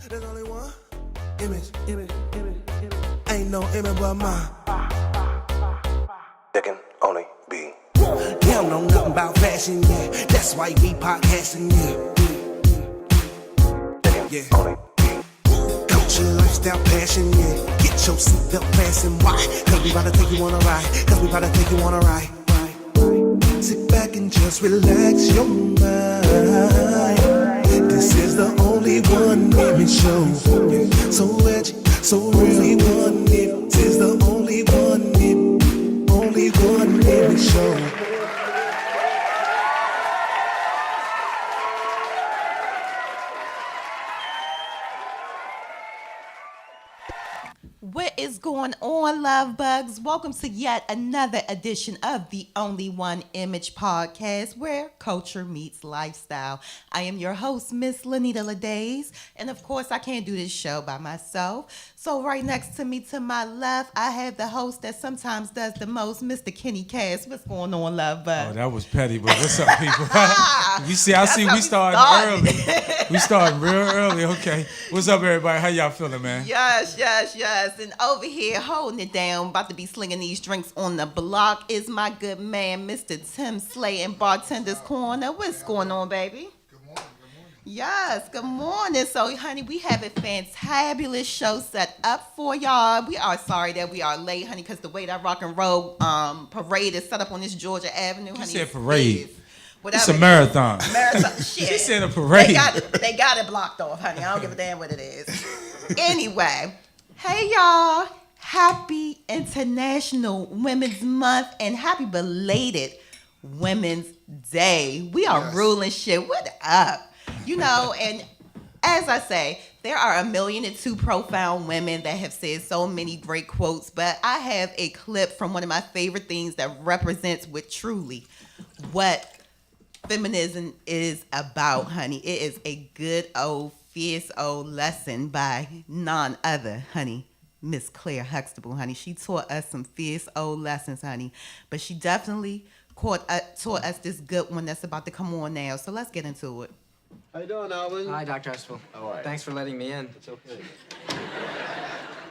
There's only one image. Ain't no image but mine. There can only be. You don't know nothing about fashion, yeah. That's why we podcasting, yeah. There can only be. Culture, lifestyle, passion, yeah. Get your seatbelt fastened. Why? Cause we about to take you on a ride. Sit back and just relax your mind. This is the only one image show. So edgy, so really one. This is the only one image show. What is going on, love bugs? Welcome to yet another edition of the Only One Image podcast, where culture meets lifestyle. I am your host, Miss Lanita Ladays, and of course, I can't do this show by myself. So right next to me, to my left, I have the host that sometimes does the most, Mr. Kenny Cass. What's going on, love bugs? Oh, that was petty, but what's up, people? We starting early. We starting real early. Okay, what's up, everybody? How y'all feeling, man? Yes. And over here holding it down, about to be slinging these drinks on the block, is my good man, Mr. Tim Slay in Bartender's Corner. What's going on, baby? Good morning. Yes, good morning. So, honey, we have a fantabulous show set up for y'all. We are sorry that we are late, honey, because the way that rock and roll parade is set up on this Georgia Avenue, honey. You said parade. Whatever. It's a marathon. Shit. She said a parade. They got it blocked off, honey. I don't give a damn what it is. Anyway. Hey y'all, happy International Women's Month and happy belated Women's Day. We are ruling shit. What up? You know, and as I say, there are 1,000,002 profound women that have said so many great quotes, but I have a clip from one of my favorite things that represents what feminism is about, honey. It is a good old fierce old lesson by none other, honey, Miss Claire Huxtable, honey. She taught us some fierce old lessons, honey. But she definitely taught us this good one that's about to come on now. So let's get into it. How you doing, Alvin? Hi, Dr. Huxtable. All right. Thanks for letting me in. It's okay.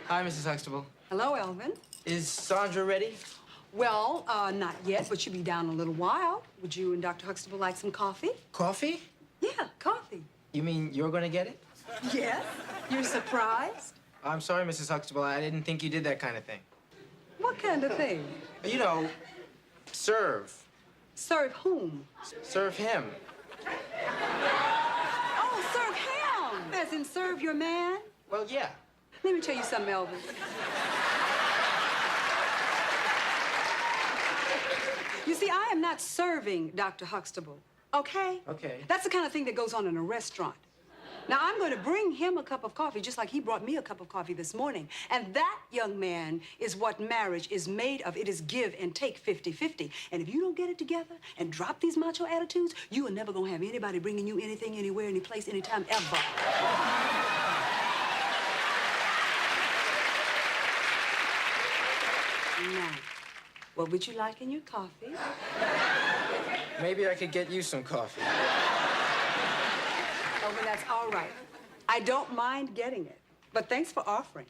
Hi, Mrs. Huxtable. Hello, Elvin. Is Sandra ready? Well, not yet, but she'll be down in a little while. Would you and Dr. Huxtable like some coffee? Coffee? Yeah, coffee. You mean you're gonna get it? Yes? You're surprised? I'm sorry, Mrs. Huxtable. I didn't think you did that kind of thing. What kind of thing? You know, serve. Serve whom? Serve him. Oh, serve him! As in serve your man? Well, yeah. Let me tell you something, Elvin. You see, I am not serving Dr. Huxtable, okay? Okay. That's the kind of thing that goes on in a restaurant. Now, I'm going to bring him a cup of coffee, just like he brought me a cup of coffee this morning. And that, young man, is what marriage is made of. It is give and take 50-50. And if you don't get it together and drop these macho attitudes, you are never going to have anybody bringing you anything, anywhere, any place, anytime, ever. Now, what would you like in your coffee? Maybe I could get you some coffee. Oh, but that's all right. I don't mind getting it, but thanks for offering.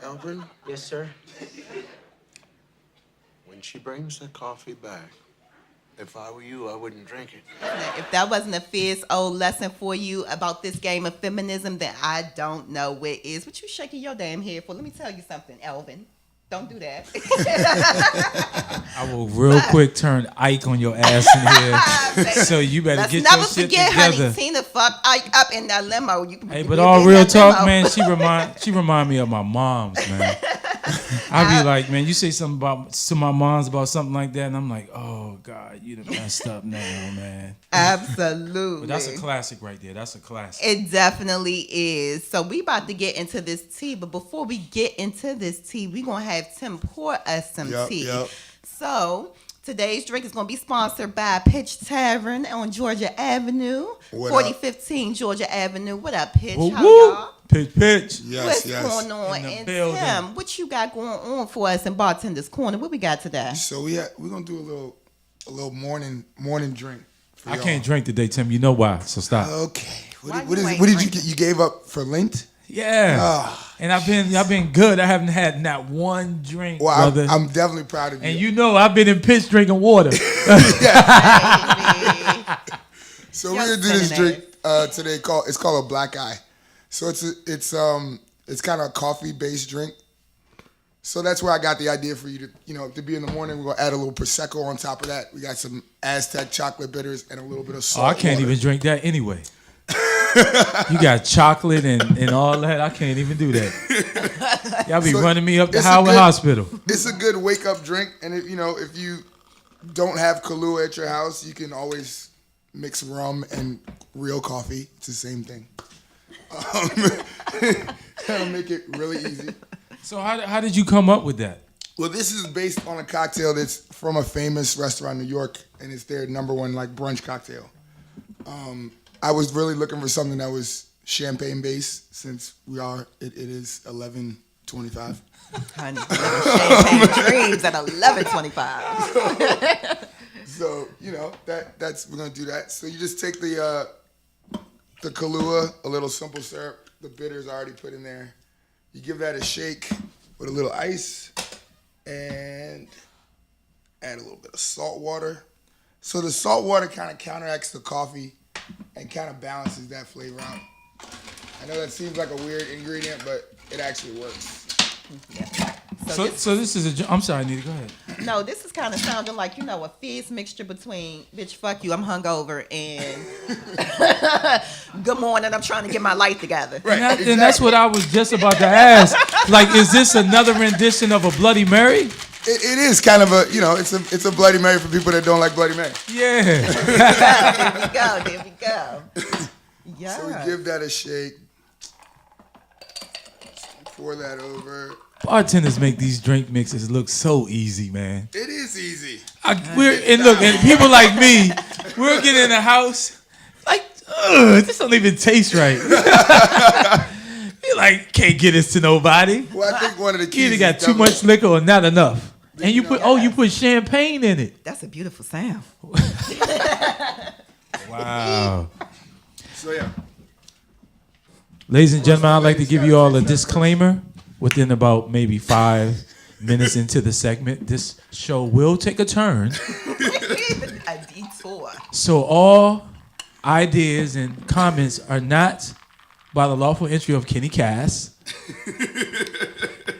Alvin, Yes, sir? when she brings the coffee back, if I were you, I wouldn't drink it. If that wasn't a fierce old lesson for you about this game of feminism, then I don't know what is. What you shaking your damn head for? Let me tell you something, Elvin. Don't do that. I will real quick turn Ike on your ass in here. So you better Let's get never your shit forget, together. honey, Tina fucked Ike up in that limo. You can Hey, you but can all be in real that talk, limo. man, she remind me of my mom's, man. I be like, man, you say something to my mom's about something like that, and I'm like, oh God, you done messed up now, man. Absolutely. But that's a classic right there. That's a classic. It definitely is. So we about to get into this tea, but before we get into this tea, we gonna have Tim pour us some tea. Yep. So today's drink is gonna be sponsored by Pitch Tavern on Georgia Avenue, What 4015 Georgia Avenue. What up, Pitch? Woo How woo. y'all? Pitch. Yes, What's yes. going on? In the And building. Tim, what you got going on for us in Bartender's Corner? What we got today? So we're gonna do a little morning drink. For I y'all. can't drink today, Tim. You know why? So stop. Okay. Why What you is? ain't What did you drinking? get? You gave up for Lent? Yeah. Ah, And I've been good. I haven't had not one drink, well, brother. I'm definitely proud of you. and you know I've been in pitch drinking water. Baby. So Yo, we're gonna do this Cinnamon. drink today. It's called a black eye. So it's kind of a coffee based drink. So that's where I got the idea for you to be in the morning. We're gonna add a little prosecco on top of that. We got some Aztec chocolate bitters and a little bit of Oh, salt. I can't water. even drink that anyway. You got chocolate and all that. I can't even do that. Y'all be So running me up to it's a Howard good- Hospital. It's a good wake up drink, and if you don't have Kahlua at your house, you can always mix rum and real coffee. It's the same thing. That'll make it really easy. So how did you come up with that? Well, this is based on a cocktail that's from a famous restaurant in New York, and it's their #1 brunch cocktail. I was really looking for something that was champagne based, since it is 11:25. Honey, champagne dreams at 11:25. So that's we're gonna do that. So you just take the Kahlua, a little simple syrup, the bitters already put in there. You give that a shake with a little ice, and add a little bit of salt water. So the salt water kind of counteracts the coffee and kind of balances that flavor out. I know that seems like a weird ingredient, but it actually works. So this is I'm sorry, Nita, go ahead. No, this is kind of sounding like, a fierce mixture between, bitch, fuck you, I'm hungover, and good morning, I'm trying to get my life together. Right. And that's what I was just about to ask. Like, is this another rendition of a Bloody Mary? It is kind of it's a Bloody Mary for people that don't like Bloody Mary. Yeah. There we go. Yeah. So we give that a shake. Pour that over. Bartenders make these drink mixes look so easy, man. It is easy. And people like me, we'll get in the house like, this don't even taste right. You're like, can't get this to nobody. Well, I think one of the You keys either got is too definitely- much liquor or not enough. And you put champagne in it. That's a beautiful sound. Wow. So yeah. Ladies and gentlemen, I'd like to give you all a disclaimer. Within about maybe 5 minutes into the segment, this show will take a turn. A detour. So all ideas and comments are not by the lawful entry of Kenny Cass.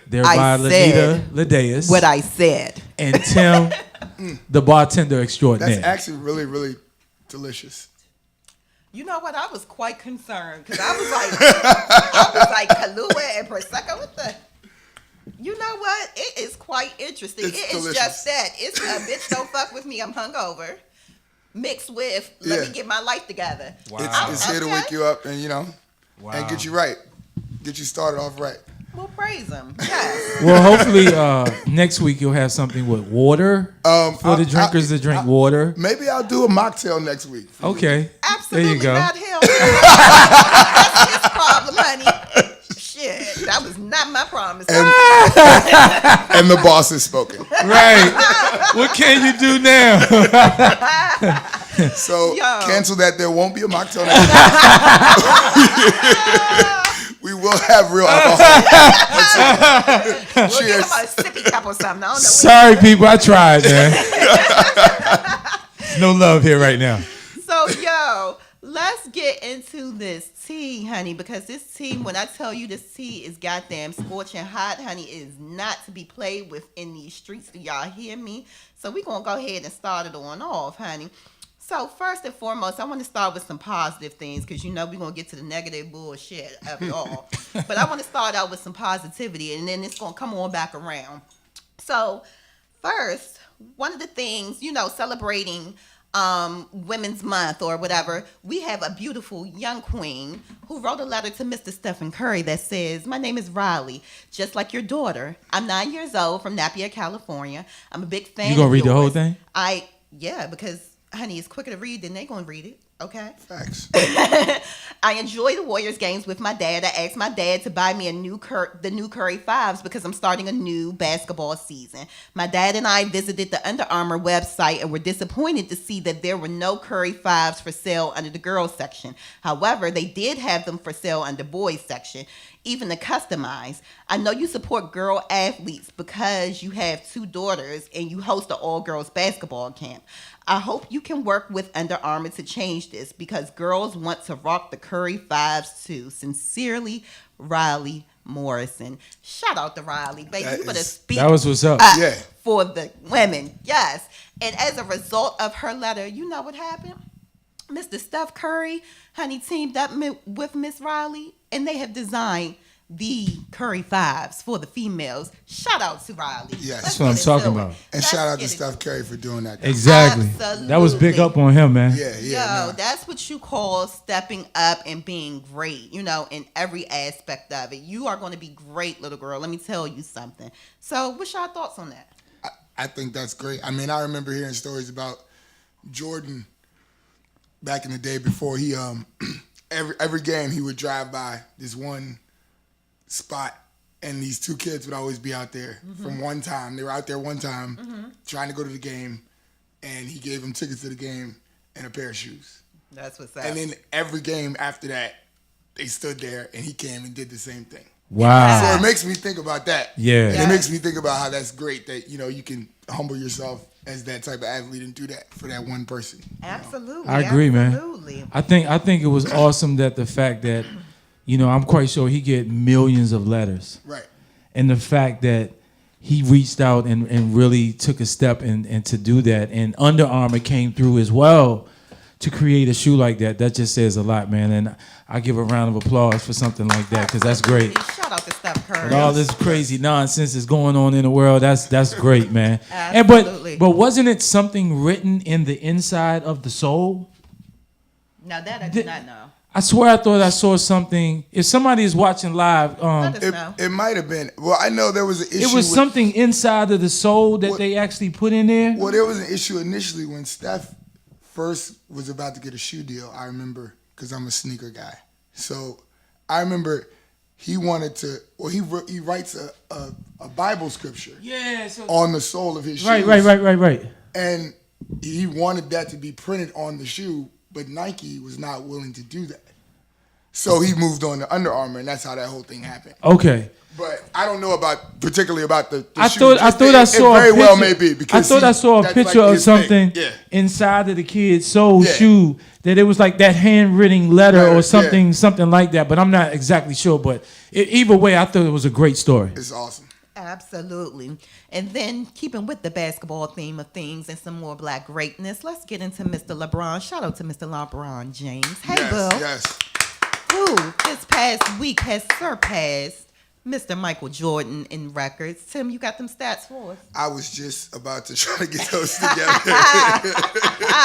They're I by said Lanita Ladeus What I said. and Tim, the bartender extraordinaire. That's actually really, really delicious. You know what? I was quite concerned because I was like Kahlua and Prosecco. What the? You know what? It is quite interesting. It's It is delicious. just that. It's a bitch don't fuck with me. I'm hungover. Mixed with let me Yeah. get my life together. It's here to wake you up and and get you right, get you started off right. Well, praise him. Yes. Well, hopefully next week you'll have something with water for the drinkers to drink water. Maybe I'll do a mocktail next week. Okay. Absolutely There you go. not hell. That's his problem, honey. Shit, that was not my promise. And the boss has spoken. Right. What can you do now? So Yo. cancel that. There won't be a mocktail next week. We will have real alcohol. We'll Cheers. get him a sippy cup or something. I don't know. Sorry, people. I tried, man. There's no love here right now. So, let's get into this tea, honey, because this tea, when I tell you this tea is goddamn scorching hot, honey, it is not to be played with in these streets. Do y'all hear me? So we're going to go ahead and start it on off, honey. So first and foremost, I want to start with some positive things because we're going to get to the negative bullshit of it all. But I want to start out with some positivity, and then it's going to come on back around. So first, one of the things, celebrating Women's Month or whatever, we have a beautiful young queen who wrote a letter to Mr. Stephen Curry that says, "My name is Riley, just like your daughter. I'm 9 years old from Napier, California. I'm a big fan You gonna of read the whole yours." thing? Yeah, because honey, it's quicker to read than they gonna read it. Okay. Facts. I enjoy the Warriors games with my dad. I asked my dad to buy me the new Curry 5s because I'm starting a new basketball season. My dad and I visited the Under Armour website and were disappointed to see that there were no Curry 5s for sale under the girls section. However, they did have them for sale under boys section, even the customized. I know you support girl athletes because you have 2 daughters and you host an all-girls basketball camp. I hope you can work with Under Armour to change this because girls want to rock the Curry 5s too. Sincerely, Riley Morrison. Shout out to Riley, baby. You better speak That was what's up. Yeah. for the women. Yes. And as a result of her letter, you know what happened? Mr. Steph Curry, honey, teamed up with Miss Riley, and they have designed the Curry 5s for the females. Shout out to Riley. Yes. That's what I'm talking about. And shout out to Steph Curry for doing that. Exactly. Absolutely. That was big up on him, man. Yeah, Yo, yeah. that's what you call stepping up and being great, in every aspect of it. You are going to be great, little girl. Let me tell you something. So, what's your thoughts on that? I think that's great. I mean, I remember hearing stories about Jordan back in the day before he every game he would drive by this one spot and these 2 kids would always be out there from one time. They were out there one time trying to go to the game, and he gave them tickets to the game and a pair of shoes. That's what's up. And then every game after that, they stood there and he came and did the same thing. Wow. So it makes me think about that. Yeah. And it makes me think about how that's great that, you can humble yourself as that type of athlete and do that for that one person. Absolutely. I agree, absolutely. man. I think it was awesome that the fact that, I'm quite sure he get millions of letters. Right. And the fact that he reached out and really took a step and to do that. And Under Armour came through as well to create a shoe like that. That just says a lot, man. And I give a round of applause for something like that because that's great. Shout out to Steph Curry. With all this crazy nonsense is going on in the world, that's great, man. Absolutely. But wasn't it something written in the inside of the sole? Now that I do not know. I swear I thought I saw something. If somebody is watching live, Let us know. It might have been. Well, I know there was an issue. it was something inside of the sole that they actually put in there. Well, there was an issue initially when Steph first was about to get a shoe deal. I remember because I'm a sneaker guy. So I remember he wanted to. Well, he writes a Bible scripture. Yeah. So On the sole of his shoes. Right. And he wanted that to be printed on the shoe, but Nike was not willing to do that. So he moved on to Under Armour, and that's how that whole thing happened. Okay. But I don't know particularly about the I shoes. thought I saw it very a picture. well may be because I thought I saw a that's picture like of his thing. something Yeah. inside of the kid's sole Yeah. shoe that it was like that handwritten letter Letter, or something, yeah. something like that. But I'm not exactly sure. But either way, I thought it was a great story. It's awesome. Absolutely. And then keeping with the basketball theme of things and some more black greatness, let's get into Mr. LeBron. Shout out to Mr. LeBron James. Hey, Yes, Bill. yes. Who this past week has surpassed Mr. Michael Jordan in records. Tim, you got them stats for us? I was just about to try to get those together.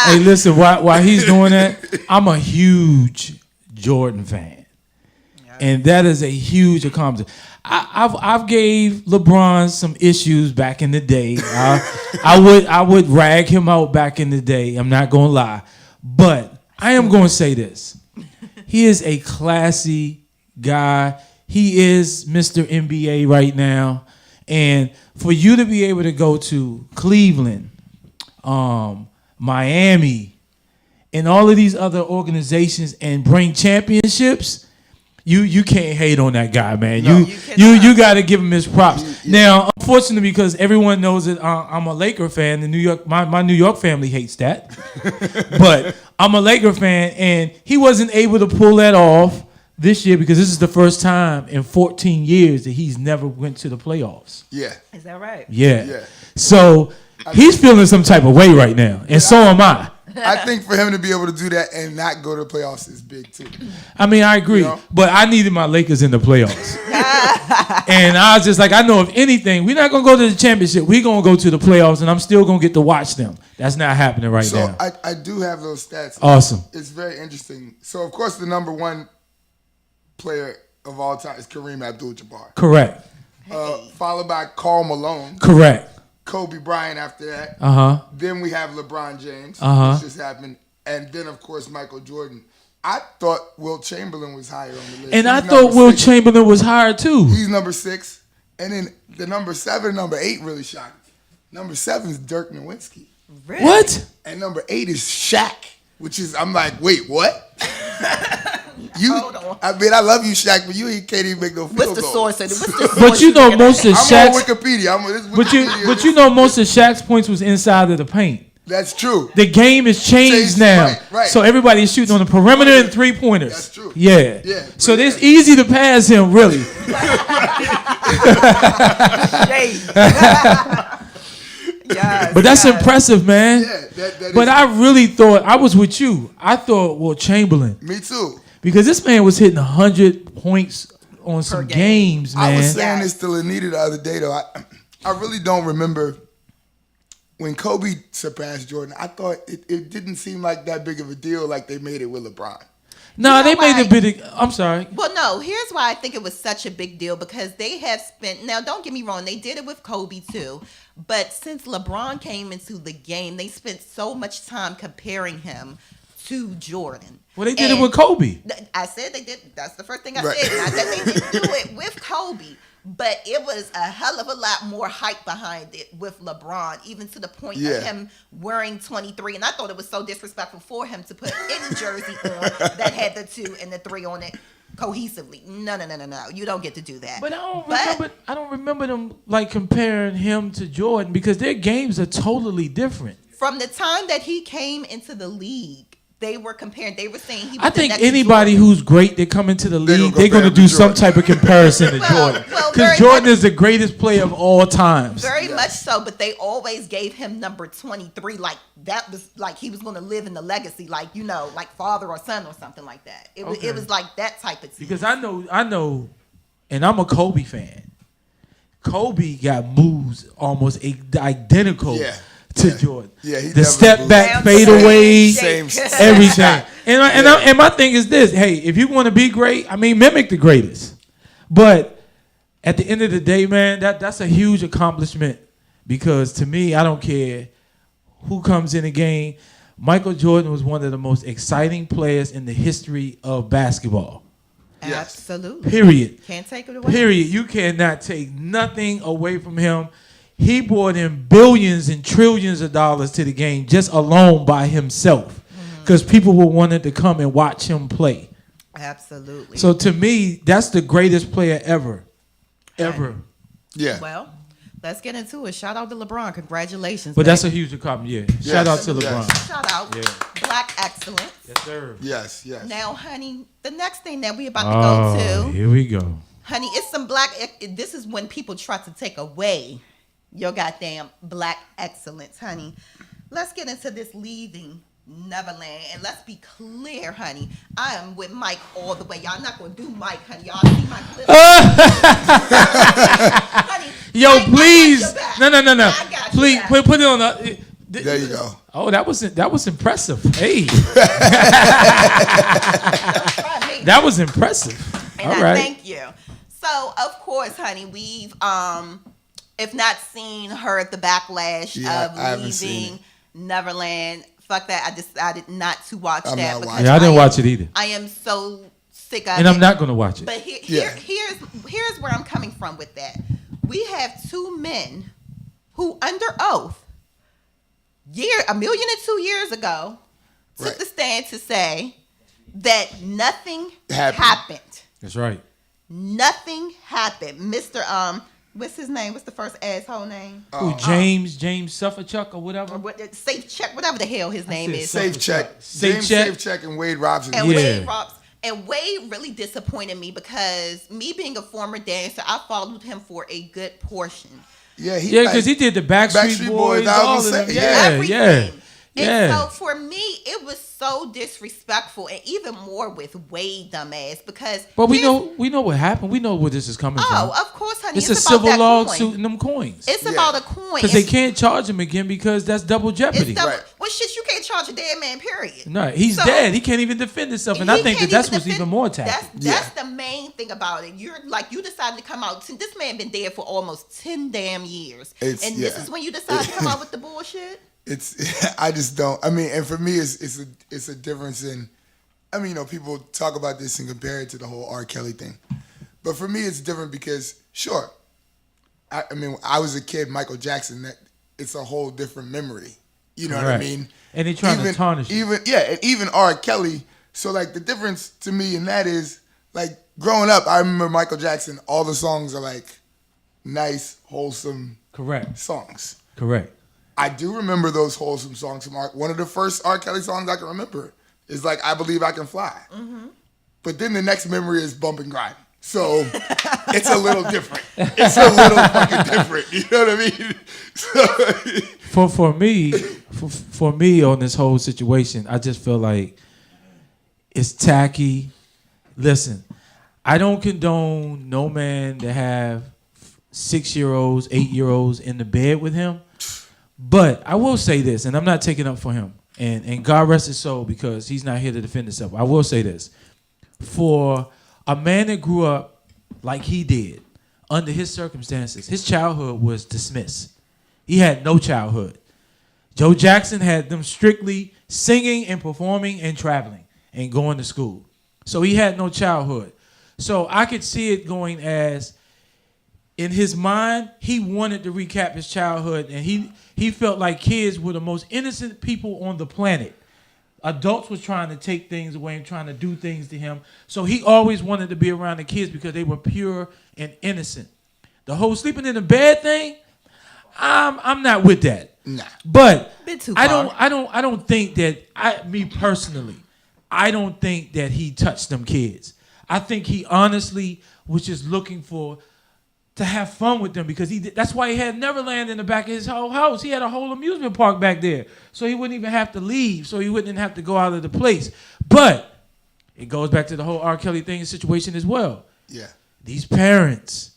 Hey, listen, while he's doing that, I'm a huge Jordan fan. And that is a huge accomplishment. I've gave LeBron some issues back in the day. I would rag him out back in the day. I'm not gonna lie, but I am gonna say this: he is a classy guy. He is Mr. NBA right now, and for you to be able to go to Cleveland, Miami, and all of these other organizations and bring championships. You can't hate on that guy, man. No, you got to give him his props. Now, unfortunately, because everyone knows that I'm a Laker fan, the New York my New York family hates that. But I'm a Laker fan, and he wasn't able to pull that off this year because this is the first time in 14 years that he's never went to the playoffs. Yeah. Is that right? Yeah. So he's feeling some type of way right now, and so am I. I think for him to be able to do that and not go to the playoffs is big too. I mean, I agree, but I needed my Lakers in the playoffs. And I was just like, I know if anything, we're not going to go to the championship. We're going to go to the playoffs, and I'm still going to get to watch them. That's not happening right now. So I do have those stats. Awesome. It's very interesting. So, of course, the number one player of all time is Kareem Abdul-Jabbar. Correct. Followed by Karl Malone. Correct. Kobe Bryant after that. Uh-huh. Then we have LeBron James, Uh-huh. which just happened. and then of course Michael Jordan. I thought Wilt Chamberlain was higher on the list. And I He's thought number Wilt 6. Chamberlain was higher too. He's number 6, and then the number 7, number 8 really shocked me. Number 7 is Dirk Nowitzki, Really? What? and number 8 is Shaq, which is I'm like, wait, what? Hold on. I mean, I love you, Shaq, but you can't even make no field What's the goal. source of it? What's the source? But you know of most of I'm on Shaq's Wikipedia. but you know most of Shaq's points was inside of the paint. That's true. The game is changed Changed, now. right. So everybody's shooting on the perimeter and 3-pointers. That's true. Yeah. Yeah, So but it's easy to pass him, really. Yes, But that's yes. impressive, man. Yeah, that But is, I really thought, I was with you. I thought, well, Chamberlain. me too. Because this man was hitting 100 points on some game. games, man. I was saying Yes. this to Lanita the other day, though. I really don't remember when Kobe surpassed Jordan. I thought it didn't seem like that big of a deal like they made it with LeBron. Nah, You they know made why? a bit of, I'm sorry. Well, no, here's why I think it was such a big deal, because they have spent, now don't get me wrong, they did it with Kobe too, but since LeBron came into the game, they spent so much time comparing him to Jordan. Well, they did it And with Kobe. I said they did, that's the first thing I Right. said. Not that they didn't do it with Kobe, but it was a hell of a lot more hype behind it with LeBron, even to the point Yeah. of him wearing 23. And I thought it was so disrespectful for him to put any jersey on that had the 2 and the 3 on it cohesively. No. You don't get to do that. But I don't remember them like comparing him to Jordan because their games are totally different. From the time that he came into the league, they were comparing. They were saying he was I the think next anybody Jordan. who's great that come into the They gonna league, they're compare going to him to do some Jordan. type of comparison to Well, Jordan. well, Because very Jordan much- is the greatest player of all times. Very much so, but they always gave him number 23, like that was like he was going to live in the legacy, like, you know, like father or son or something like that. It Okay. was like that type of team. Because I know, and I'm a Kobe fan. Kobe got moves almost identical Yeah. to Yeah. Jordan. Yeah, he the definitely step moves. back Down fadeaway, same everything. And my thing is this: hey, if you want to be great, I mean, mimic the greatest. But at the end of the day, man, that's a huge accomplishment. Because to me, I don't care who comes in the game. Michael Jordan was one of the most exciting players in the history of basketball. Absolutely. Period. Can't take it away. Period. You cannot take nothing away from him. He brought in billions and trillions of dollars to the game just alone by himself because people were wanting to come and watch him play. Absolutely. So to me, that's the greatest player ever. Ever. Yeah. Well, let's get into it. Shout out to LeBron. Congratulations. But that's a baby. huge accomplishment. Yeah. Shout out to LeBron. Yes. Shout out. Yeah. Black excellence. Yes, sir. Yes. Now, honey, the next thing that we about Oh, to go to, here we go. honey, it's some black. This is when people try to take away your goddamn black excellence, honey. Let's get into this leaving Neverland, and let's be clear, honey. I am with Mike all the way. Y'all not gonna do Mike, honey. Y'all see my clip. Honey, Yo, Mike, I got please. your back. No. I got your Please, back. put it on the. There you go. Oh, that was impressive. Hey. Try me. That was impressive. And All I right. thank you. So, of course, honey, we've if not seen, heard the backlash Yeah, I haven't of seen leaving Neverland. Fuck that. I decided not to watch I'm that not because watching Yeah, I didn't am- watch it either. I am so sick of And it. I'm not going to watch it. But Yeah. here's where I'm coming from with that. We have 2 men who, under oath, 1,002 years ago, took Right. the stand to say that nothing Happened. happened. That's right. Nothing happened. Mr. What's his name? What's the first asshole name? Who, James Suffolk or whatever? Or Safe Check, whatever the hell his name said is. Safe check. Safe James check. Safe check and Wade Robson. And Yeah. Wade Robson. And Wade really disappointed me because me being a former dancer, I followed him for a good portion. Yeah, Yeah, because he did the Backstreet Boys, I all was of gonna them. say, Yeah, Everything. yeah. And Yeah. so for me, it was so disrespectful, and even more with Wade, dumbass, because But we here's- know what happened. We know where this is coming Oh, from. of course, honey. It's a about civil that lawsuit coin. and them coins. It's Yeah. about a coin. Because they It's- can't charge him again because that's double jeopardy. It's double, Right. Well, shit, you can't charge a dead man, period. No, he's So- dead. He can't even defend himself. And I He think can't that's even what's defend- even more tacky. That's the main thing about it. You're like, you decided to come out. This man been dead for almost 10 damn years. It's- And this yeah. is when you decide to come out with the bullshit? I just don't. I mean, and for me, it's a difference in. I mean, people talk about this and compare it to the whole R. Kelly thing, but for me, it's different because sure, I mean, I was a kid, Michael Jackson. That it's a whole different memory. You know what I mean? And they trying to tarnish you. And even R. Kelly. So like the difference to me in that is like growing up, I remember Michael Jackson. All the songs are like nice, wholesome, songs. Correct. I do remember those wholesome songs from one of the first R. Kelly songs I can remember is like I Believe I Can Fly. Mm-hmm. But then the next memory is Bump and Grind. So it's a little different. It's a little fucking different. You know what I mean? So, for me on this whole situation, I just feel like it's tacky. Listen, I don't condone no man to have 6-year-olds, 8-year-olds in the bed with him. But I will say this, and I'm not taking up for him. And God rest his soul because he's not here to defend himself. I will say this. For a man that grew up like he did, under his circumstances, his childhood was dismissed. He had no childhood. Joe Jackson had them strictly singing and performing and traveling and going to school. So he had no childhood. So I could see it going as, in his mind, he wanted to recap his childhood, and he felt like kids were the most innocent people on the planet. Adults was trying to take things away and trying to do things to him. So he always wanted to be around the kids because they were pure and innocent. The whole sleeping in the bed thing, I'm not with that. Nah. But Bit too I far. don't think that me personally, I don't think that he touched them kids. I think he honestly was just looking to have fun with them because that's why he had Neverland in the back of his whole house. He had a whole amusement park back there. So he wouldn't even have to leave. So he wouldn't have to go out of the place. But it goes back to the whole R. Kelly thing situation as well. Yeah. These parents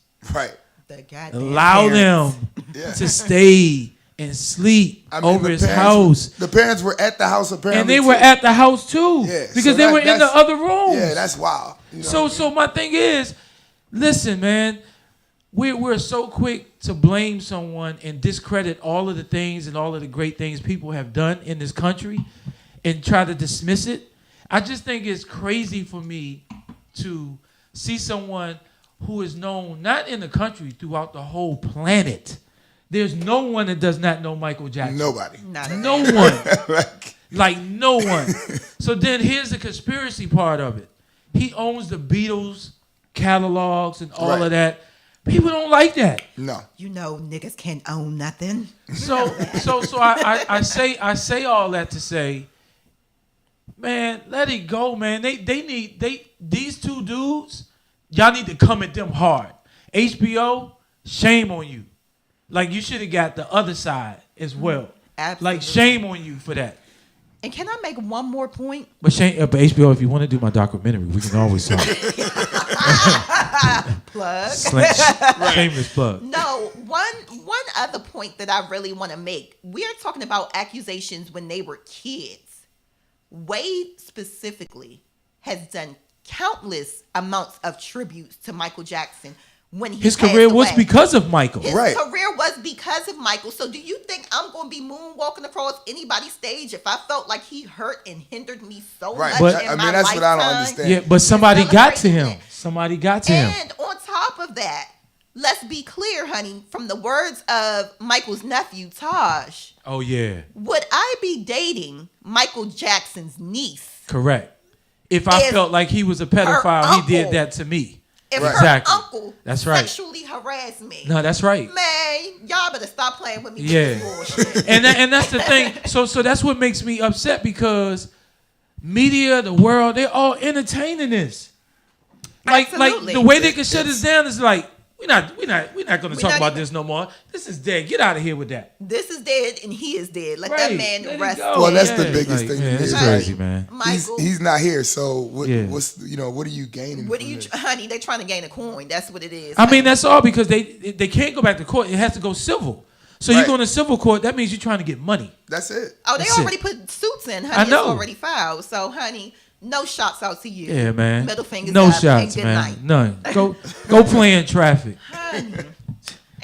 Allow them to stay and sleep over his house. The parents were at the house apparently. And they were at the house too. Yeah. Because they were in the other rooms. Yeah, that's wild. You know? So my thing is, listen, man, we're so quick to blame someone and discredit all of the things and all of the great things people have done in this country and try to dismiss it. I just think it's crazy for me to see someone who is known not in the country, throughout the whole planet. There's no one that does not know Michael Jackson. Nobody. No one. Like no one. So then here's the conspiracy part of it. He owns the Beatles catalogs and all of that. People don't like that. No. You know niggas can't own nothing. So I say all that to say, man, let it go, man. These two dudes, y'all need to come at them hard. HBO, shame on you. Like you should have got the other side as well. Absolutely. Like shame on you for that. And can I make one more point? But HBO, if you want to do my documentary, we can always talk. Plug. Shameless plug. No, one other point that I really want to make. We are talking about accusations when they were kids. Wade specifically has done countless amounts of tributes to Michael Jackson when he His passed career away. was because of Michael. His career was because of Michael. So do you think I'm going to be moonwalking across anybody's stage if I felt like he hurt and hindered me so much But, in my that's lifetime? what I don't understand. Yeah, but somebody got to him. Celebrating it. Somebody got to him. And on top of that, let's be clear, honey, from the words of Michael's nephew, Taj, Oh, yeah. would I be dating Michael Jackson's niece? Correct. If I felt like he was a pedophile, he did uncle- that to me. If Exactly. her uncle That's right. sexually harassed me. No, that's right. Man, y'all better stop playing with me. Yeah. With this bullshit. And that's the thing. So that's what makes me upset because media, the world, they're all entertaining this. Like Absolutely. the way they can shut us down is like, we're not going to talk not about even- this no more. This is dead. Get out of here with that. This is dead and he is dead. Let that Right. man Let it rest. go. Well, that's the Yeah. biggest Like, thing. man, to me. it's Like, crazy, man. Michael, He's not here, so what, Yeah. what's what are you gaining? what are from you, this? honey? They're trying to gain a coin. That's what it is. I mean, honey. that's all because they can't go back to court. It has to go civil. So you Right. go to civil court, that means you're trying to get money. That's it. Oh, they That's already it. put suits in, honey. I know. It's already filed. So, honey, no shots out to you. Yeah, man. Middle fingers no up, shots, and good man. night. None. Go play in traffic. Honey.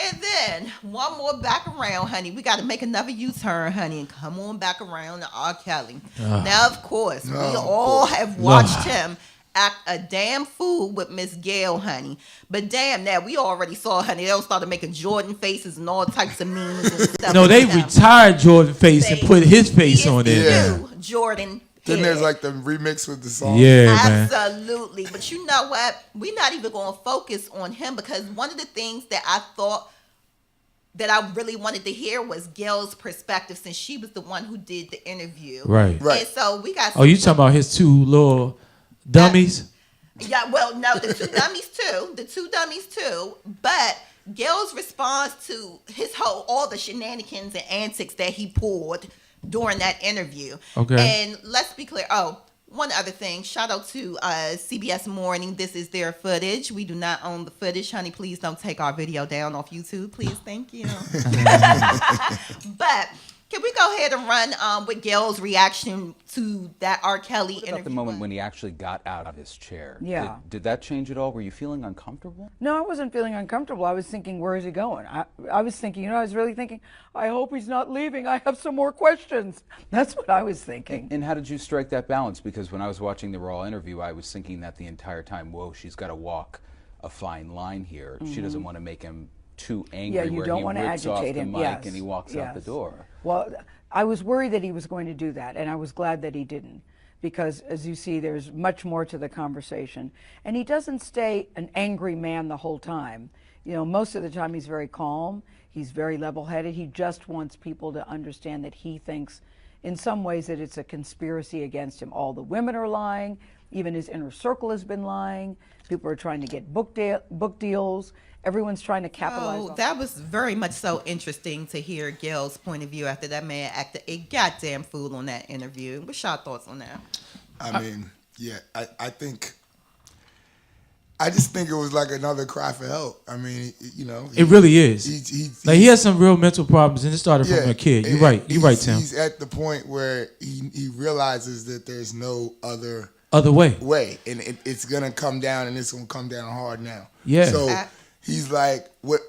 And then one more back around, honey. We got to make another U-turn, honey, and come on back around to R. Kelly. Now, of course, we all have watched him act a damn fool with Miss Gail, honey. But damn, now we already saw, honey. They all started making Jordan faces and all types of memes and stuff. No, they retired Jordan face and put his face on there. Jordan. Then there's like the remix with the song. Yeah, man. Absolutely. But you know what? We're not even going to focus on him because one of the things that I thought that I really wanted to hear was Gail's perspective since she was the one who did the interview. Right. And so we got. Oh, you talking about his two little dummies? Yeah, well, no, the two dummies too. But Gail's response to all the shenanigans and antics that he pulled during that interview. Okay. And let's be clear. Oh, one other thing. Shout out to CBS Morning. This is their footage. We do not own the footage, honey. Please don't take our video down off YouTube. Please, thank you. But can we go ahead and run with Gail's reaction to that R. Kelly interview? About the moment when he actually got out of his chair. Yeah. Did that change at all? Were you feeling uncomfortable? No, I wasn't feeling uncomfortable. I was thinking, where is he going? I was thinking, I was really thinking, I hope he's not leaving. I have some more questions. That's what I was thinking. And how did you strike that balance? Because when I was watching the Raw interview, I was thinking that the entire time, whoa, she's got to walk a fine line here. She doesn't want to make him too angry you don't he want to rips off agitate the him. mic Yes. and he walks out the door. Well, I was worried that he was going to do that, and I was glad that he didn't. Because, as you see, there's much more to the conversation. And he doesn't stay an angry man the whole time. Most of the time he's very calm. He's very level-headed. He just wants people to understand that he thinks, in some ways, that it's a conspiracy against him. All the women are lying. Even his inner circle has been lying. People are trying to get book deals. Everyone's trying to capitalize on that was very much so interesting to hear Gail's point of view after that man acted a goddamn fool on that interview. What's your thoughts on that? I mean, yeah, I just think it was like another cry for help. I mean, It really is. He has some real mental problems, and it started from a kid. You're right. You're right, Tim. He's at the point where he realizes that there's no other way. And it's gonna come down, and it's gonna come down hard now. Yeah. So he's like, what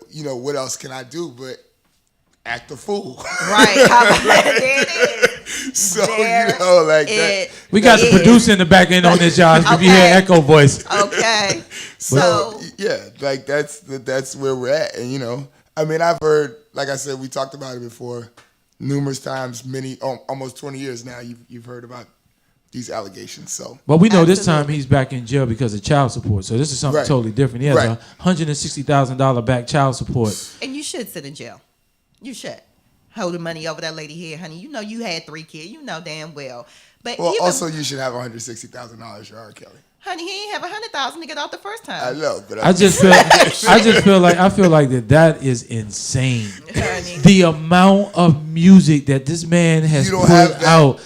else can I do but act a fool? Right. How about that? So that. We got the producer in the back end on this, y'all. If you hear echo voice. Okay. So yeah, like that's where we're at, and I mean, I've heard, like I said, we talked about it before, numerous times, almost 20 years now. You've heard about these allegations. So, well, we know this time he's back in jail because of child support. So this is something totally different. He has a $160,000 back child support. And you should sit in jail. You should. Holding money over that lady head, honey. You had 3 kids. You know damn well. But also you should have $160,000 for R. Kelly. Honey, he ain't have $100,000 to get out the first time. I know, but I feel like that is insane. The amount of music that this man has put out.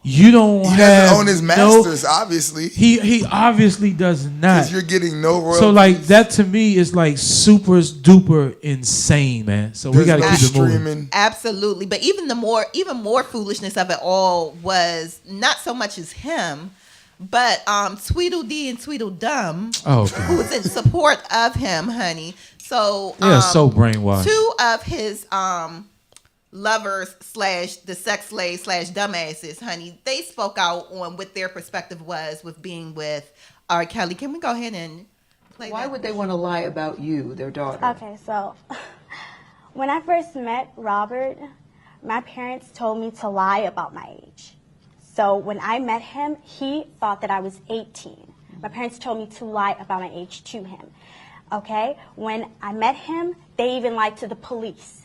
You don't he have doesn't own his masters, obviously. He obviously does not. Because you're getting no royalties. So like that to me is like super duper insane, man. So we got to keep it moving. Absolutely, but even more foolishness of it all was not so much as him, but Tweedledee and Tweedledum, who was in support of him, honey. So so brainwashed. 2 of his lovers / the sex slave / dumbasses, honey, they spoke out on what their perspective was with being with R. Kelly. Can we go ahead and play Why would they want to lie about you, their daughter? Okay, so when I first met Robert, my parents told me to lie about my age. So when I met him, he thought that I was 18. My parents told me to lie about my age to him. Okay? When I met him, they even lied to the police.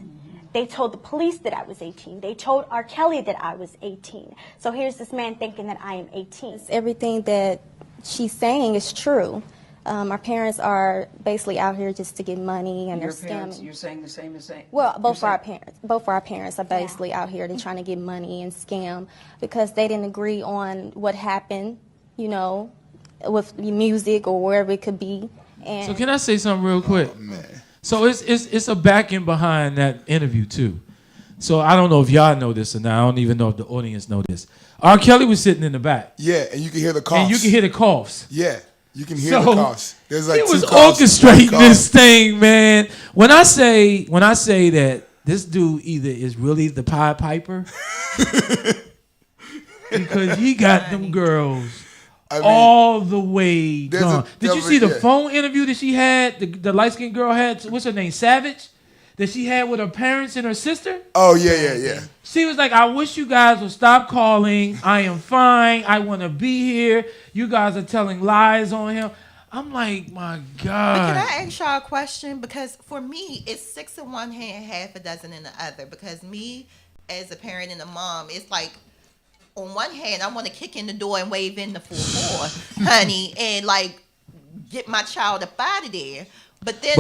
They told the police that I was 18. They told R. Kelly that I was 18. So here's this man thinking that I am 18. Everything that she's saying is true. Our parents are basically out here just to get money, and they're scamming. You're saying the same as saying. Well, both of our parents are basically out here. They're trying to get money and scam because they didn't agree on what happened, with music or wherever it could be. And so can I say something real quick? Oh, man. So it's a backing behind that interview too. So I don't know if y'all know this or not. I don't even know if the audience know this. R. Kelly was sitting in the back. Yeah, and you can hear the coughs. And you can hear the coughs. Yeah. You can hear the coughs. There's like he was 2 coughs, orchestrating 1 this cough. thing, man. When I say that this dude either is really the Pied Piper, because he got them girls all the way done. Did you see the phone interview that she had? The light skinned girl had. What's her name? Savage. That she had with her parents and her sister. Oh yeah. She was like, I wish you guys would stop calling. I am fine. I want to be here. You guys are telling lies on him. I'm like, my God. But can I ask y'all a question? Because for me, it's 6 in one hand, half a dozen in the other. Because me, as a parent and a mom, it's like, on one hand, I want to kick in the door and wave in the full four, honey, and like get my child up out of there. But then,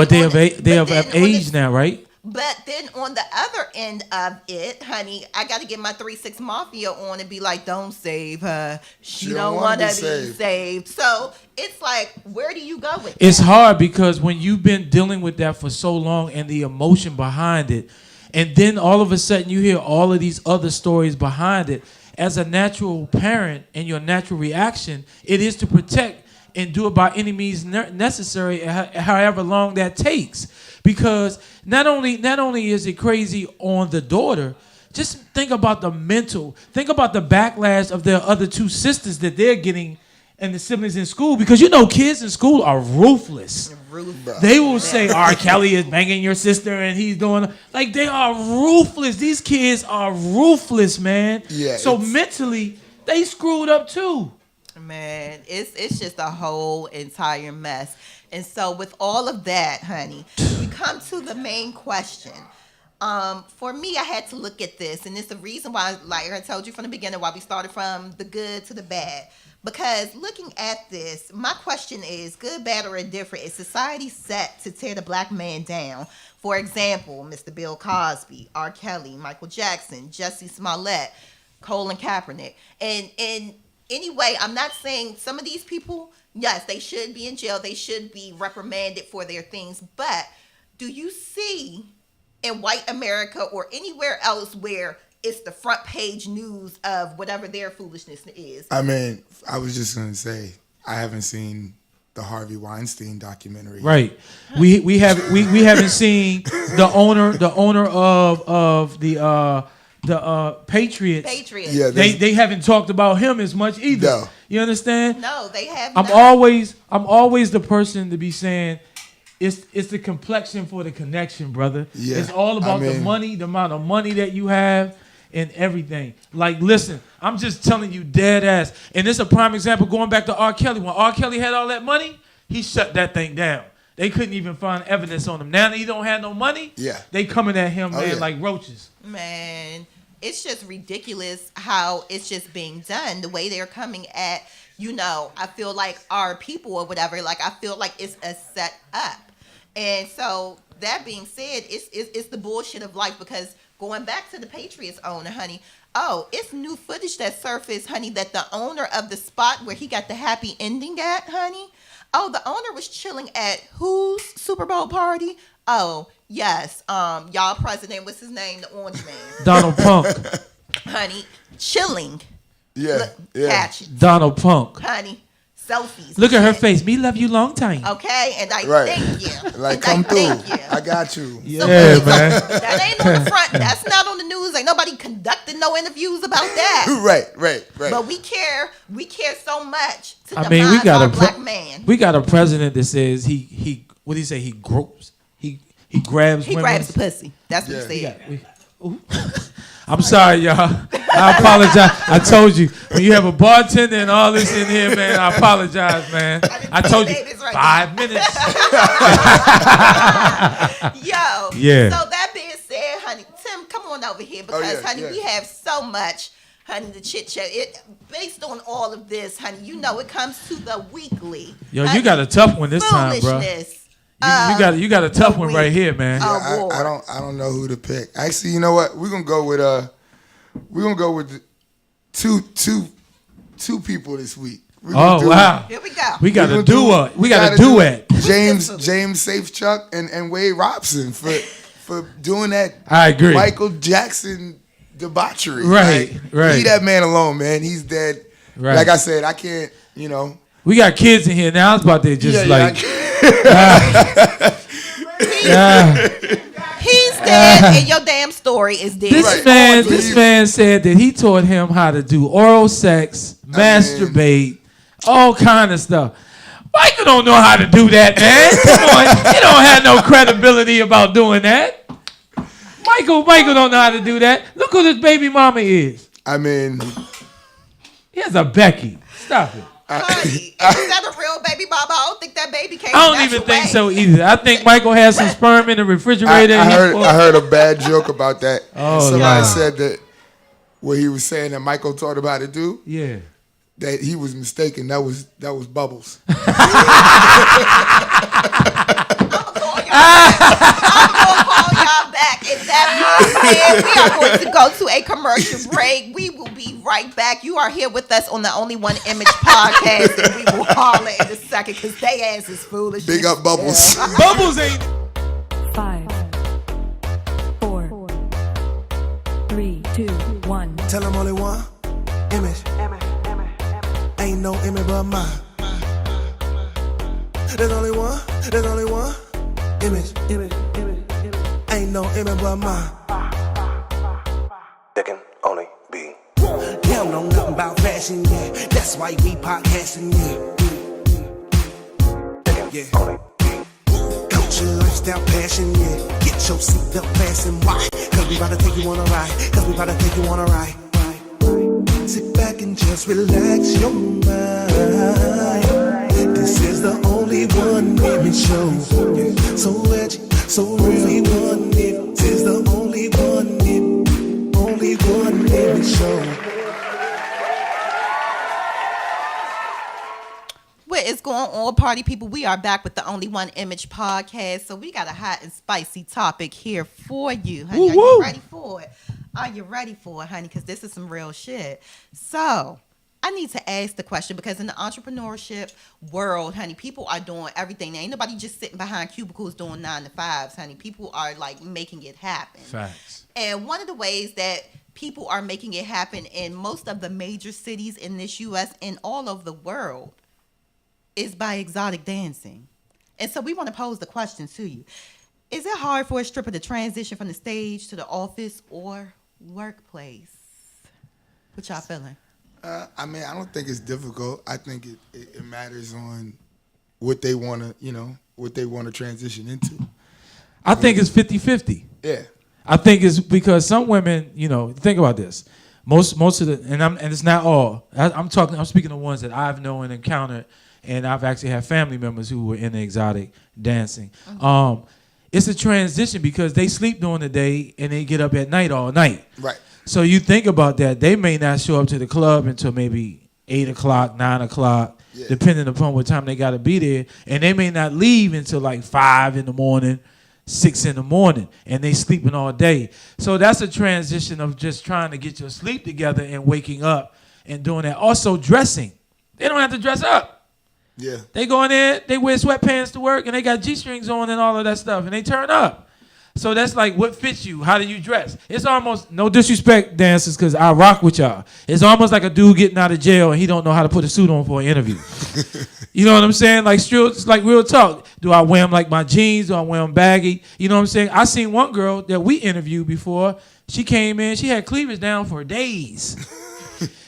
they have age now, right? But then on the other end of it, honey, I got to get my 3-6 Mafia on and be like, don't save her. She don't want to be saved. So it's like, where do you go with It's that? hard because when you've been dealing with that for so long and the emotion behind it, and then all of a sudden you hear all of these other stories behind it, as a natural parent and your natural reaction, it is to protect and do it by any means necessary, however long that takes. Because not only is it crazy on the daughter, just think about the backlash of their other 2 sisters that they're getting and the siblings in school. Because kids in school are ruthless. They will say R. Kelly is banging your sister and he's doing like they are ruthless. These kids are ruthless, man. Yeah. So mentally, they screwed up too. Man, it's just a whole entire mess. And so with all of that, honey, we come to the main question. For me, I had to look at this, and it's the reason why, like I told you from the beginning, why we started from the good to the bad. Because looking at this, my question is, good, bad, or indifferent, is society set to tear the black man down? For example, Mr. Bill Cosby, R. Kelly, Michael Jackson, Jussie Smollett, Colin Kaepernick. And anyway, I'm not saying some of these people, yes, they should be in jail. They should be reprimanded for their things. But do you see in white America or anywhere else where it's the front page news of whatever their foolishness is? I mean, I was just going to say, I haven't seen the Harvey Weinstein documentary. Right. We haven't seen the owner of the Patriots. Yeah, they haven't talked about him as much either. No. You understand? No, they have I'm always the person to be saying it's the complexion for the connection, brother. Yeah, it's all about the money, the amount of money that you have and everything. Like, listen, I'm just telling you dead ass. And it's a prime example going back to R. Kelly. When R. Kelly had all that money, he shut that thing down. They couldn't even find evidence on him. Now that he don't have no money, they coming at him, like roaches. Man, it's just ridiculous how it's just being done. The way they're coming at, I feel like our people or whatever, like I feel like it's a set up. And so that being said, it's the bullshit of life, because going back to the Patriots owner, honey, it's new footage that surfaced, honey, that the owner of the spot where he got the happy ending at, honey, the owner was chilling at whose Super Bowl party? Oh, yes, y'all president, what's his name, the orange man? Donald Punk. Honey, chilling. Yeah, Catch it. Donald Punk. Honey, selfies. Look at her face. Me love you long time. Okay, and I thank you. Like, come through. I got you. Yeah, man. That ain't on the front. That's not on the news. Ain't nobody conducting no interviews about that. Right. But we care so much to we got our black man. We got a president that says he what do you say? He gropes. He grabs. He grabs the pussy. That's what he said. I'm sorry, y'all. I apologize. I told you, when you have a bartender and all this in here, man, I apologize, man. I told you, 5 minutes. Yo. Yeah. So that being said, honey, Tim, come on over here, because, honey, we have so much, honey, to chit-chat. Based on all of this, honey, it comes to the weekly. Yo, honey, you got a tough one this time, bro. You got a tough one right here, man. Yeah, I don't know who to pick. Actually, you know what? We're gonna go with two people this week. Wow! Here we go. We got a duet. We got a duet. James Safechuck and Wade Robson for doing that. I agree. Michael Jackson debauchery. Right. Leave that man alone, man. He's dead. Right. Like I said, I can't. We got kids in here now. I was about to just He's dead, and your damn story is dead. This fan said that he taught him how to do oral sex, masturbate, all kind of stuff. Michael don't know how to do that, man. Come on, he don't have no credibility about doing that. Michael don't know how to do that. Look who this baby mama is. I mean, he has a Becky. Stop it. Honey, is that a real baby mama? I don't think that baby came. I don't even think so either. I think Michael has some sperm in the refrigerator. I heard a bad joke about that. Oh, somebody said that what he was saying that Michael taught him how to do. Yeah. That he was mistaken. That was Bubbles. I'm gonna call y'all back. And that being said, we are going to go to a commercial break. We will be right back. You are here with us on the Only One Image podcast, and we will holler in a second because they ass is foolish. Big up Bubbles. Yeah. Bubbles ain't. 5, 4, 3, 2, 1. Tell them only one image. Ain't no image but mine. There's only one image. Ain't no image but mine. There can only be. They don't know nothing about fashion, yeah. That's why we podcasting, yeah. There can only be. Culture, lifestyle, passion, yeah. Get your seatbelt fastened. Why? Cause we about to take you on a ride. Sit back and just relax your mind. This is the only one image show. Yeah. So edgy, so real. This is the only one image show. What is going on, party people? We are back with the Only One Image podcast. So we got a hot and spicy topic here for you, honey. Are you ready for it? Honey? Because this is some real shit. So I need to ask the question because in the entrepreneurship world, honey, people are doing everything. There ain't nobody just sitting behind cubicles doing 9 to 5s, honey. People are like making it happen. Facts. And one of the ways that people are making it happen in most of the major cities in this U.S. and all over the world is by exotic dancing. And so we want to pose the question to you. Is it hard for a stripper to transition from the stage to the office or workplace? What y'all feeling? I mean, I don't think it's difficult. I think it matters on what they want to transition into. I think it's 50-50. Yeah. I think it's because some women, think about this. Most of the, and it's not all. I'm speaking of ones that I've known and encountered, and I've actually had family members who were in the exotic dancing. Mm-hmm. It's a transition because they sleep during the day and they get up at night all night. Right. So you think about that. They may not show up to the club until maybe 8 o'clock, 9 o'clock, depending upon what time they got to be there. And they may not leave until like 5 in the morning, 6 in the morning, and they sleeping all day. So that's a transition of just trying to get your sleep together and waking up and doing that. Also dressing. They don't have to dress up. Yeah. They go in there, they wear sweatpants to work, and they got G-strings on and all of that stuff, and they turn up. So that's like, what fits you? How do you dress? It's almost, no disrespect, dancers, because I rock with y'all. It's almost like a dude getting out of jail, and he don't know how to put a suit on for an interview. You know what I'm saying? Like, it's like real talk. Do I wear them like my jeans? Do I wear them baggy? You know what I'm saying? I seen one girl that we interviewed before. She came in, she had cleavage down for days.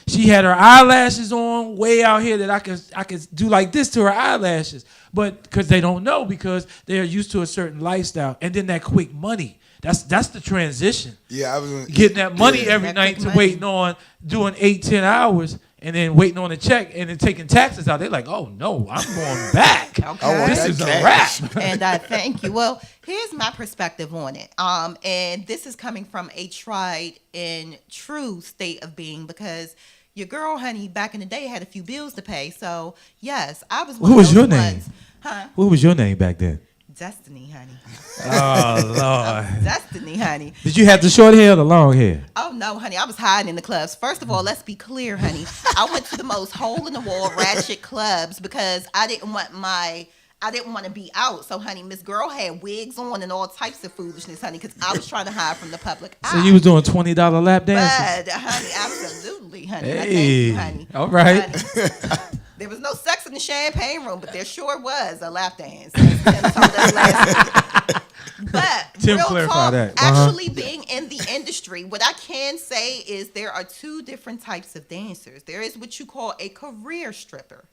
She had her eyelashes on way out here that I could do like this to her eyelashes. But because they don't know, because they're used to a certain lifestyle. And then that quick money. That's the transition. Yeah, I was getting that money every night to waiting on doing 8-10 hours and then waiting on a check and then taking taxes out. They're like, oh no, I'm going back. Okay. This is a wrap. And I thank you. Well, here's my perspective on it. And this is coming from a tried and true state of being because your girl, honey, back in the day had a few bills to pay. So yes, I was. What was your name? Huh? What was your name back then? Destiny, honey. Oh Lord. Destiny, honey. Did you have the short hair or the long hair? Oh no, honey. I was hiding in the clubs. First of all, let's be clear, honey. I went to the most hole in the wall ratchet clubs because I didn't want to be out. So, honey, Miss Girl had wigs on and all types of foolishness, honey, because I was trying to hide from the public eye. So you was doing $20 lap dances? But, honey, absolutely, honey. Hey, Thank you, honey. all right. Honey. There was no sex in the champagne room, but there sure was a lap dance. As Tim told us last week. But Tim real clarify talk, that. actually being in the industry, what I can say is there are two different types of dancers. There is what you call a career stripper.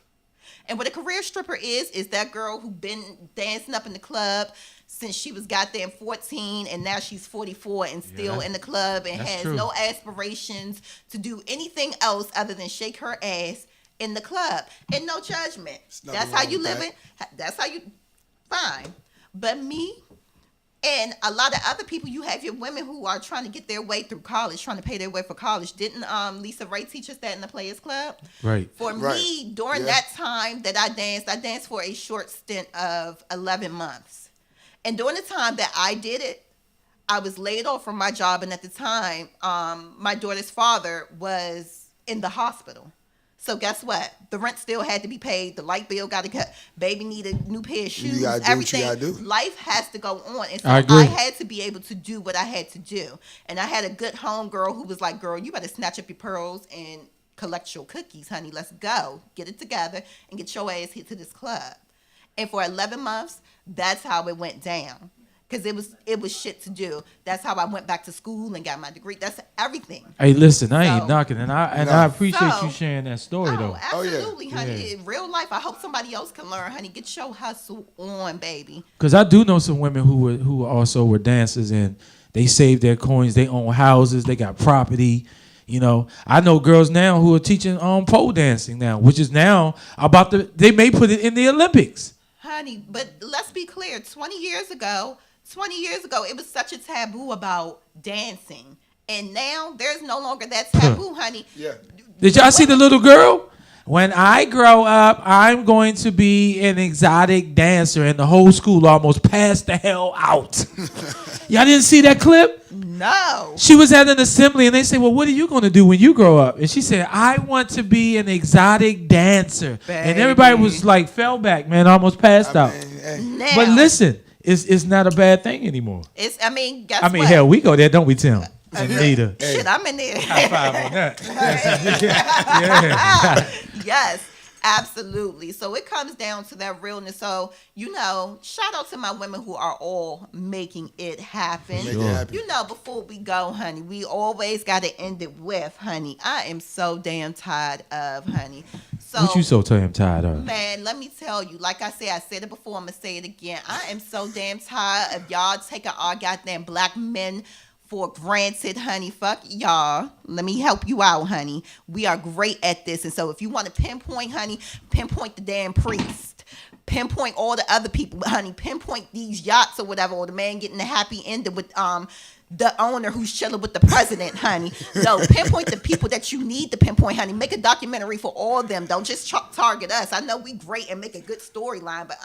And what a career stripper is that girl who been dancing up in the club since she was goddamn 14 and now she's 44 and still in the club and has no aspirations to do anything else other than shake her ass in the club. And no judgment. That's how you live it. That's how you, fine. But me and a lot of other people, you have your women who are trying to get their way through college, trying to pay their way for college. Didn't Lisa Ray teach us that in the Players Club? Right. For me, during that time that I danced for a short stint of 11 months. And during the time that I did it, I was laid off from my job. And at the time, my daughter's father was in the hospital. So guess what? The rent still had to be paid. The light bill got to cut. Baby needed a new pair of shoes. You gotta do everything. what you gotta do. Life has to go on. And so I agree. I had to be able to do what I had to do. And I had a good home girl who was like, girl, you better snatch up your pearls and collect your cookies, honey. Let's go. Get it together and get your ass here to this club. And for 11 months, that's how it went down. Because it was shit to do. That's how I went back to school and got my degree. That's everything. Hey, listen, I ain't knocking, and I appreciate you sharing that story though. Absolutely, honey. In real life, I hope somebody else can learn, honey. Get your hustle on, baby. Because I do know some women who also were dancers and they saved their coins. They own houses. They got property. You know, I know girls now who are teaching pole dancing now, which is now they may put it in the Olympics. Honey, but let's be clear. 20 years ago, it was such a taboo about dancing. And now there's no longer that taboo, honey. Yeah. Did y'all see the little girl? When I grow up, I'm going to be an exotic dancer. And the whole school almost passed the hell out. Y'all didn't see that clip? No. She was at an assembly and they said, well, what are you going to do when you grow up? And she said, I want to be an exotic dancer. Baby. And everybody was like, fell back, man, almost passed out. Now, but listen, it's not a bad thing anymore. Guess what? Hell, we go there, don't we, Tim? Anita. Shit, I'm in there. High five on that. Yes, absolutely. So it comes down to that realness. So, shout out to my women who are all making it happen. Sure. Before we go, honey, we always got to end it with, honey, I am so damn tired of, honey. So, What you so damn tired of? Man, let me tell you, like I said it before, I'm going to say it again. I am so damn tired of y'all taking our goddamn black men for granted, honey. Fuck y'all. Let me help you out, honey. We are great at this. And so if you want to pinpoint, honey, pinpoint the damn priest. Pinpoint all the other people, honey. Pinpoint these yachts or whatever, or the man getting the happy ending with the owner who's chilling with the president, honey. No, pinpoint the people that you need to pinpoint, honey. Make a documentary for all of them. Don't just target us. I know we great and make a good storyline, but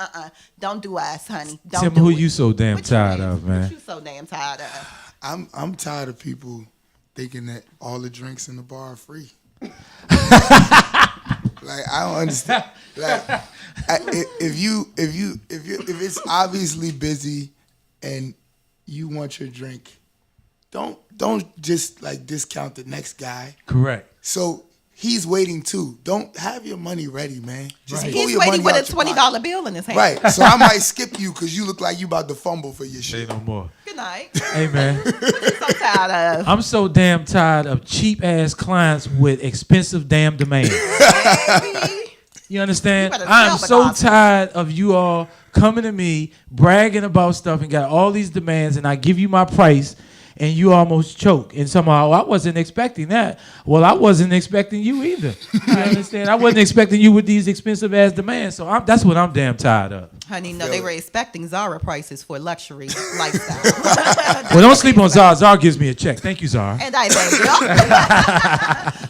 don't do us, honey. Don't Tim, do who it. you so damn tired of, man? What you so damn tired of? I'm tired of people thinking that all the drinks in the bar are free. Like, I don't understand. Like, if it's obviously busy and you want your drink, don't just like discount the next guy. Correct. So he's waiting too. Don't have your money ready, man. Just pull He's your waiting money with a out your $20 pocket. bill in his hand. Right. So I might skip you because you look like you about to fumble for your shit. Say no more. Good night. Hey, man. What you so tired of? I'm so damn tired of cheap ass clients with expensive damn demands. You understand? You better I'm sell the so gospel. tired of you all coming to me bragging about stuff and got all these demands, and I give you my price and you almost choke. And somehow, I wasn't expecting that. Well, I wasn't expecting you either. You understand? I wasn't expecting you with these expensive ass demands. So that's what I'm damn tired of. Honey, no, they were expecting Zara prices for luxury lifestyle. Well, don't sleep on Zara. Zara gives me a check. Thank you, Zara. And I thank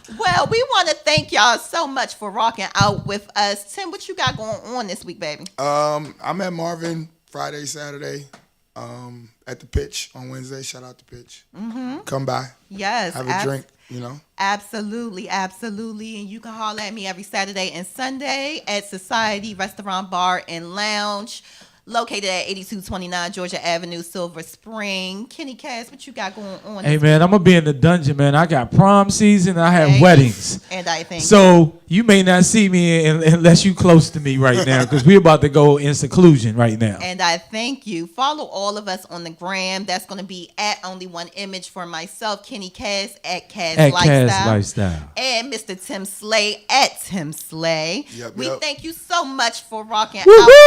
you. Well, we want to thank y'all so much for rocking out with us. Tim, what you got going on this week, baby? I'm at Marvin Friday, Saturday. At the Pitch on Wednesday. Shout out to Pitch. Mm-hmm. Come by. Yes. Have a drink, Absolutely, absolutely. And you can holler at me every Saturday and Sunday at Society Restaurant Bar and Lounge, located at 8229 Georgia Avenue, Silver Spring. Kenny Cass, what you got going on? Hey, man, I'm going to be in the dungeon, man. I got prom season. I have weddings. And I think so You may not see me unless you close to me right now, because we're about to go in seclusion right now. And I thank you. Follow all of us on the gram. That's going to be at Only One Image for myself, Kenny Cass at Cass Lifestyle. And Mr. Tim Slay at Tim Slay. We thank you so much for rocking out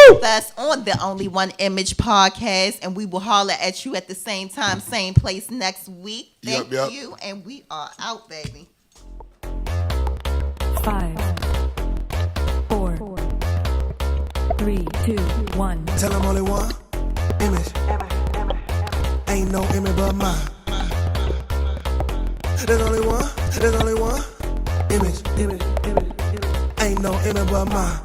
with us on the Only One Image podcast. And we will holler at you at the same time, same place next week. Thank you. And we are out, baby. 5, 4, 3, 2, 1. Tell them only one image. Ain't no image but mine. There's only one image. Ain't no image but mine.